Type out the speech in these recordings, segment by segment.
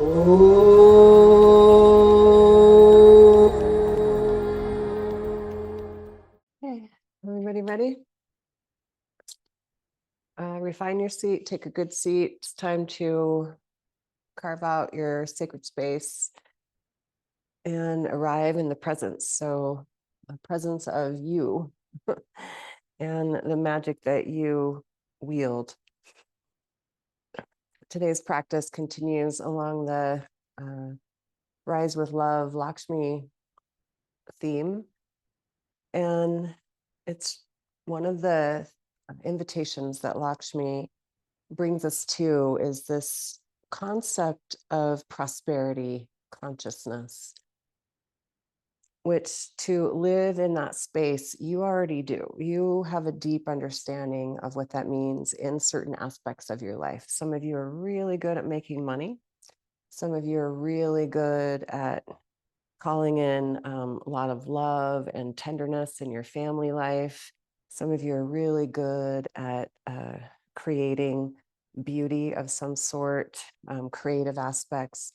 Okay, everybody ready? Refine your seat, take a good seat. It's time to carve out your sacred space and arrive in the presence. So, the presence of you and the magic that you wield. Today's practice continues along the Rise with Love Lakshmi theme. And it's one of the invitations that Lakshmi brings us to is this concept of prosperity consciousness, which to live in that space, you already do. You have a deep understanding of what that means in certain aspects of your life. Some of you are really good at making money. Some of you are really good at calling in a lot of love and tenderness in your family life. Some of you are really good at creating beauty of some sort, creative aspects.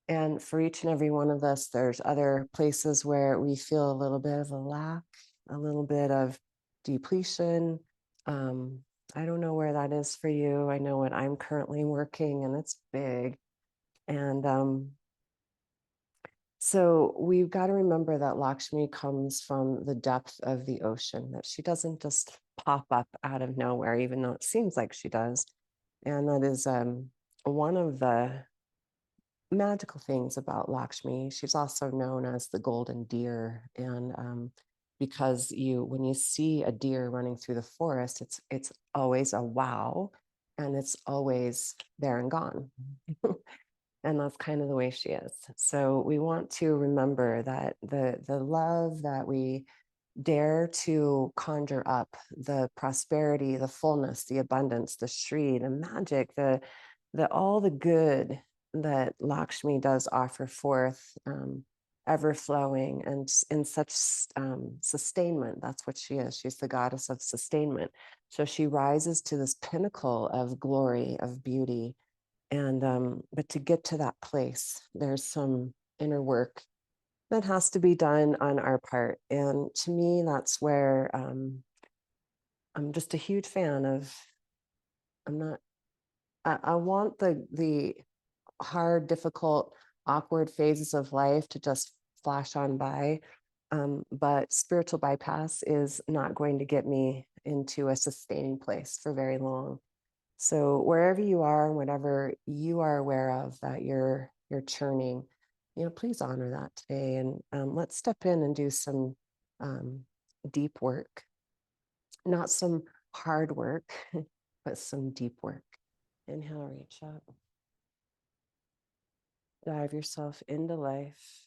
And for each and every one of us, there's other places where we feel a little bit of a lack, a little bit of depletion. I don't know where that is for you. I know what I'm currently working, and it's big. And so we've got to remember that Lakshmi comes from the depth of the ocean, that she doesn't just pop up out of nowhere, even though it seems like she does. And that is one of the magical things about Lakshmi. She's also known as the golden deer. And because when you see a deer running through the forest, it's always a wow, and it's always there and gone. And that's kind of the way she is. So we want to remember that the love that we dare to conjure up, the prosperity, the fullness, the abundance, the Shri, the magic, the all the good that Lakshmi does offer forth, ever flowing and in such sustainment. That's what she is. She's the goddess of sustainment. So she rises to this pinnacle of glory, of beauty. And but to get to that place, there's some inner work that has to be done on our part. And to me, that's where I'm just a huge fan of. I'm not. I want the hard, difficult, awkward phases of life to just flash on by. But spiritual bypass is not going to get me into a sustaining place for very long. So wherever you are, whatever you are aware of that you're churning, please honor that today. And let's step in and do some deep work, not some hard work, but some deep work. Inhale, reach up. Dive yourself into life.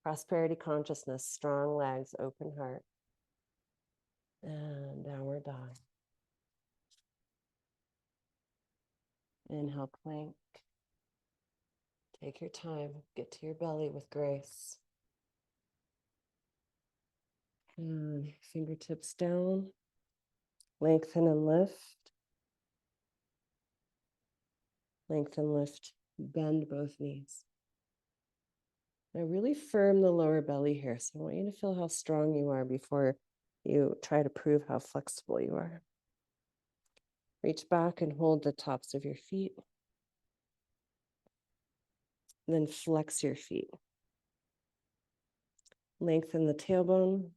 Prosperity consciousness, strong legs, open heart. And downward dog. Inhale, plank. Take your time. Get to your belly with grace. And fingertips down. Lengthen and lift. Lengthen, lift. Bend both knees. Now really firm the lower belly here. So I want you to feel how strong you are before you try to prove how flexible you are. Reach back and hold the tops of your feet. And then flex your feet. Lengthen the tailbone.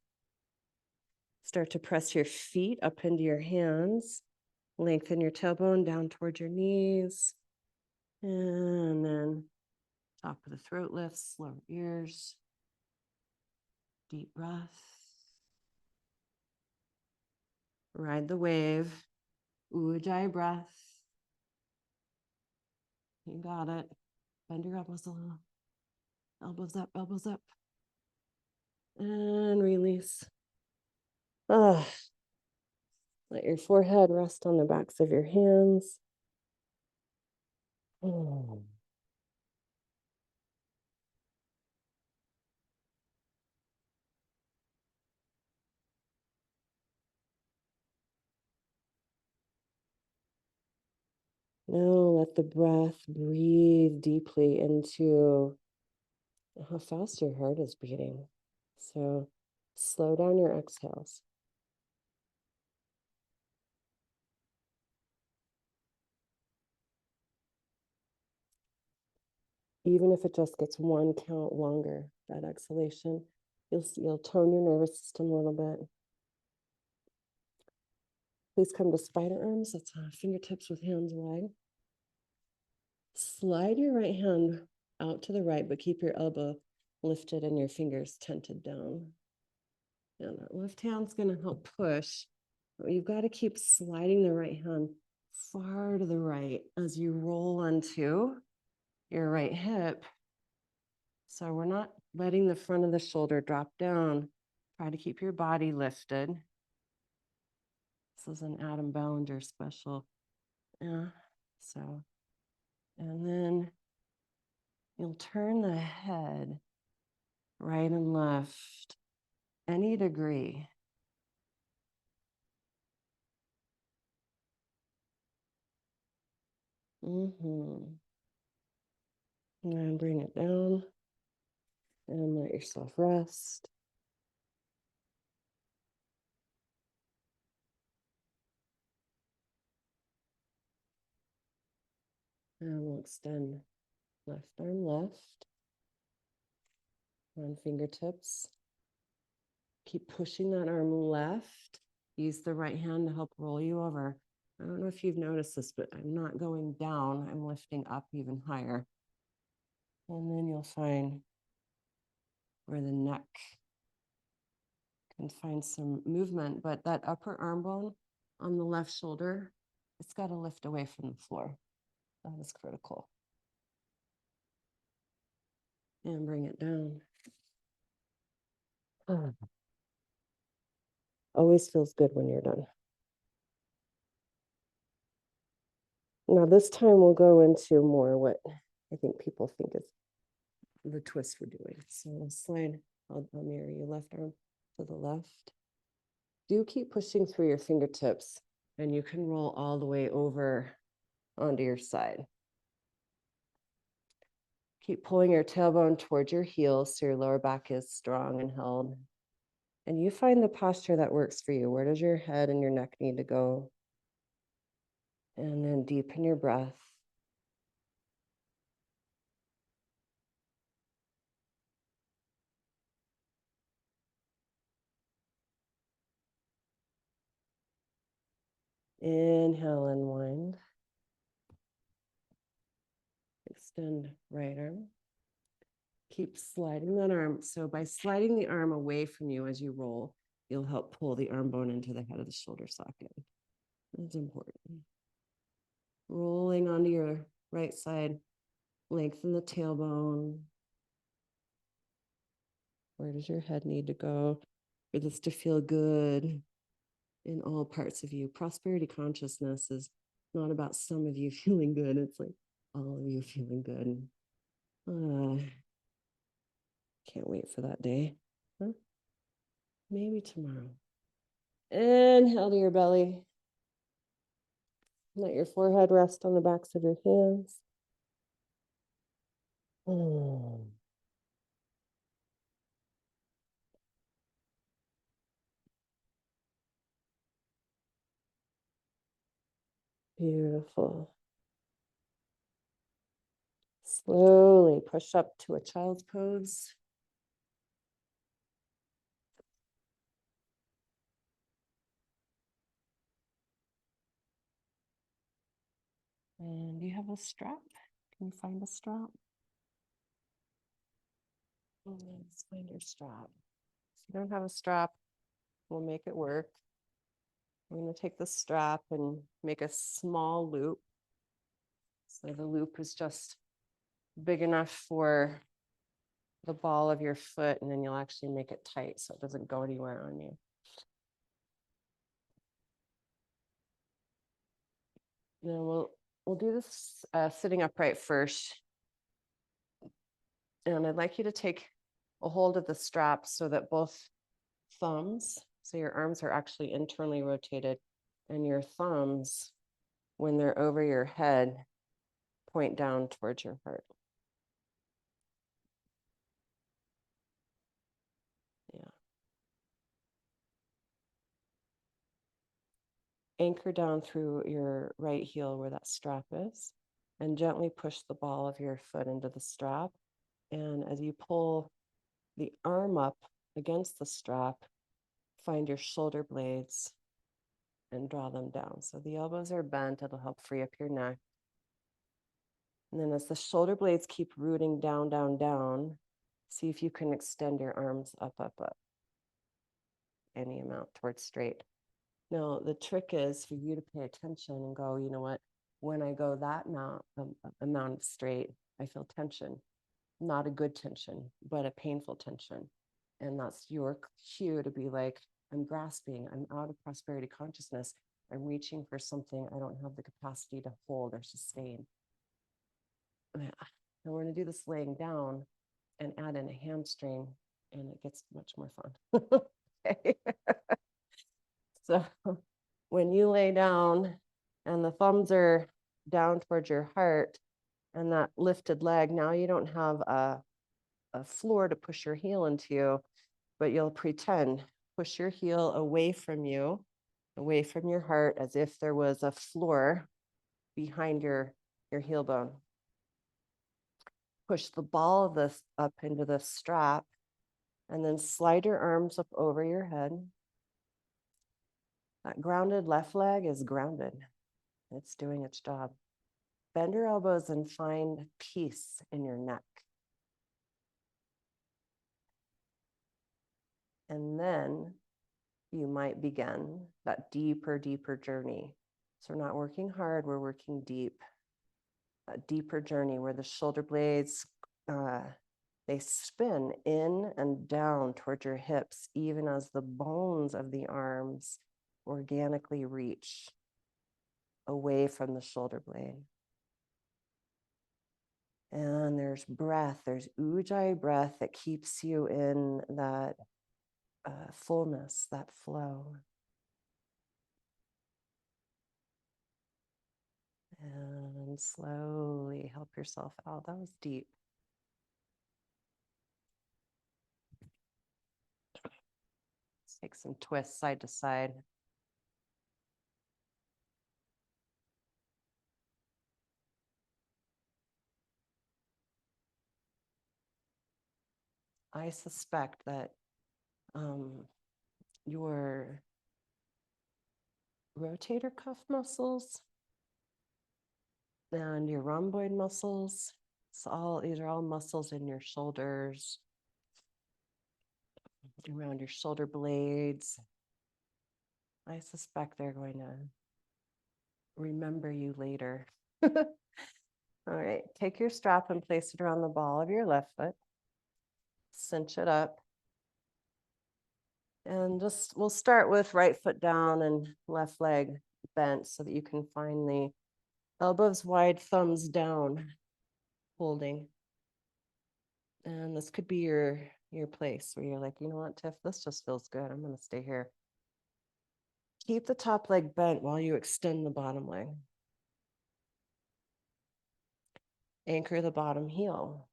Start to press your feet up into your hands. Lengthen your tailbone down towards your knees. And then top of the throat lifts, lower ears. Deep breath. Ride the wave. Ujjayi breath. You got it. Bend your elbows a little. Elbows up, elbows up. And release. Let your forehead rest on the backs of your hands. No let the breath breathe deeply into how fast your heart is beating. So slow down your exhales. Even if it just gets one count longer, that exhalation, you'll tone your nervous system a little bit. Please come to spider arms. That's fingertips with hands wide. Slide your right hand out to the right, but keep your elbow lifted and your fingers tented down. And that left hand's going to help push. But you've got to keep sliding the right hand far to the right as you roll onto your right hip. So we're not letting the front of the shoulder drop down. Try to keep your body lifted. This is an Adam Ballinger special. Yeah. So, and then you'll turn the head right and left any degree. And bring it down and let yourself rest. And we'll extend left arm left on fingertips. Keep pushing that arm left. Use the right hand to help roll you over. I don't know if you've noticed this, but I'm not going down. I'm lifting up even higher. And then you'll find where the neck can find some movement, but that upper arm bone on the left shoulder, it's got to lift away from the floor. That is critical. And bring it down. Always feels good when you're done. Now this time we'll go into more what I think people think is the twist we're doing. So I'll slide, I'll mirror your left arm to the left. Do keep pushing through your fingertips and you can roll all the way over onto your side. Keep pulling your tailbone towards your heels so your lower back is strong and held. And you find the posture that works for you. Where does your head and your neck need to go? And then deepen your breath. Inhale, unwind. Extend right arm. Keep sliding that arm. So by sliding the arm away from you as you roll, you'll help pull the arm bone into the head of the shoulder socket. That's important. Rolling onto your right side, lengthen the tailbone. Where does your head need to go for this to feel good in all parts of you? Prosperity consciousness is not about some of you feeling good. It's like all of you feeling good. Can't wait for that day. Huh? Maybe tomorrow. Inhale to your belly. Let your forehead rest on the backs of your hands. Beautiful. Slowly push up to a child's pose. And you have a strap? Can you find a strap? Let's find your strap. If you don't have a strap, we'll make it work. I'm going to take the strap and make a small loop. So the loop is just big enough for the ball of your foot, and then you'll actually make it tight so it doesn't go anywhere on you. Now we'll do this sitting upright first. And I'd like you to take a hold of the strap so that both thumbs, so your arms are actually internally rotated, and your thumbs, when they're over your head, point down towards your heart. Yeah. Anchor down through your right heel where that strap is, and gently push the ball of your foot into the strap. And as you pull the arm up against the strap, find your shoulder blades and draw them down. So the elbows are bent, it'll help free up your neck. And then as the shoulder blades keep rooting down, down, down, see if you can extend your arms up, up, up, any amount towards straight. Now, the trick is for you to pay attention and go, you know what, when I go that amount of straight, I feel tension, not a good tension, but a painful tension. And that's your cue to be like, I'm grasping, I'm out of prosperity consciousness. I'm reaching for something I don't have the capacity to hold or sustain. And we're going to do this laying down and add in a hamstring, and it gets much more fun. Okay. So when you lay down and the thumbs are down towards your heart and that lifted leg, now you don't have a floor to push your heel into, but you'll pretend, push your heel away from you, away from your heart, as if there was a floor behind your heel bone. Push the ball of this up into the strap, and then slide your arms up over your head. That grounded left leg is grounded. It's doing its job. Bend your elbows and find peace in your neck. And then you might begin that deeper, deeper journey. So we're not working hard, we're working deep. A deeper journey where the shoulder blades, they spin in and down towards your hips, even as the bones of the arms organically reach away from the shoulder blade. And there's breath, there's ujjayi breath that keeps you in that fullness, that flow. And slowly help yourself out. That was deep. Let's take some twists side to side. I suspect that your rotator cuff muscles and your rhomboid muscles, these are all muscles in your shoulders, around your shoulder blades. I suspect they're going to remember you later. All right, take your strap and place it around the ball of your left foot. Cinch it up. And we'll start with right foot down and left leg bent so that you can find the elbows wide, thumbs down, holding. And this could be your place where you're like, you know what, Tiff, this just feels good. I'm going to stay here. Keep the top leg bent while you extend the bottom leg. Anchor the bottom heel.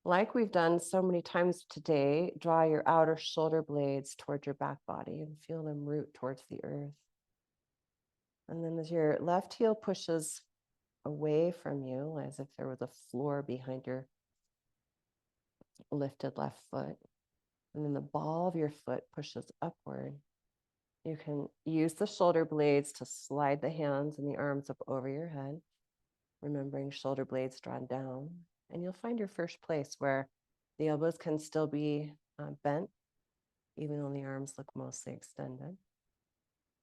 Like we've done so many times today, draw your outer shoulder blades towards your back body and feel them root towards the earth. And then as your left heel pushes away from you, as if there was a floor behind your lifted left foot, and then the ball of your foot pushes upward, you can use the shoulder blades to slide the hands and the arms up over your head, remembering shoulder blades drawn down, and you'll find your first place where the elbows can still be bent, even though the arms look mostly extended.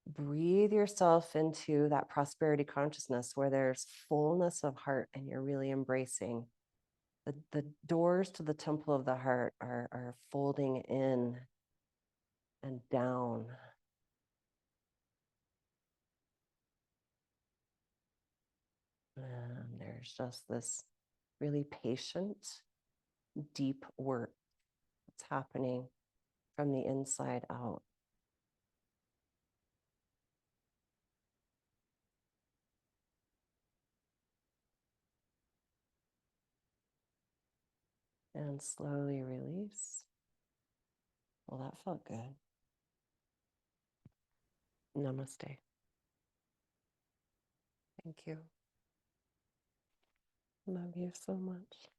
Breathe yourself into that prosperity consciousness where there's fullness of heart and you're really embracing. The doors to the temple of the heart are folding in and down. And there's just this really patient, deep work that's happening from the inside out. And slowly release. Well, that felt good. Namaste. Thank you. Love you so much.